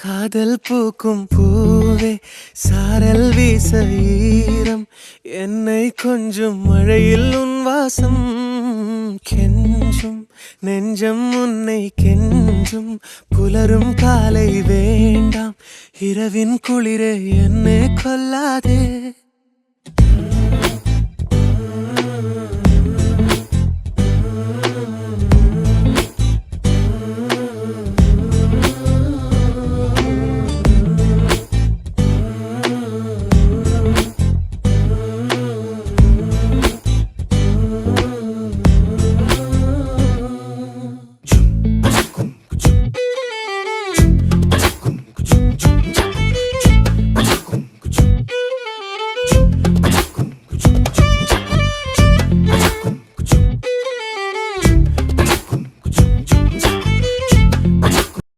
காதல் பூக்கும் பூவே சாரல் வீச ஈரம் என்னை கொஞ்சம் மழையில் உன் வாசம் கெஞ்சும் நெஞ்சம் உன்னை கெஞ்சும் புலரும் காலை வேண்டாம் இரவின் குளிரே என்னை கொல்லாதே